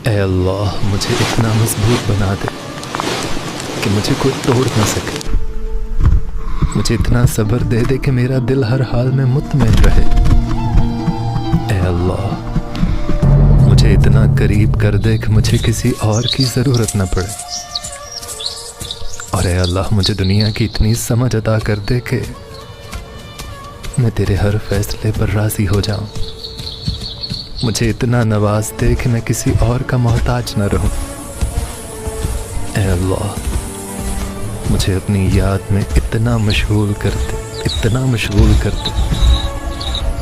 ऐ अल्लाह, मुझे इतना मजबूत बना दे कि मुझे कोई तोड़ ना सके। मुझे इतना सब्र दे दे कि मेरा दिल हर हाल में मुतमईन रहे। ऐ अल्लाह, मुझे इतना करीब कर दे कि मुझे किसी और की ज़रूरत न पड़े। और ऐ अल्लाह, मुझे दुनिया की इतनी समझ अता कर दे कि मैं तेरे हर फैसले पर राज़ी हो जाऊं। मुझे इतना नवाज दे कि मैं किसी और का मोहताज न रहूं। ऐ अल्लाह, मुझे अपनी याद में इतना मशगूल कर दे, इतना मशगूल कर दे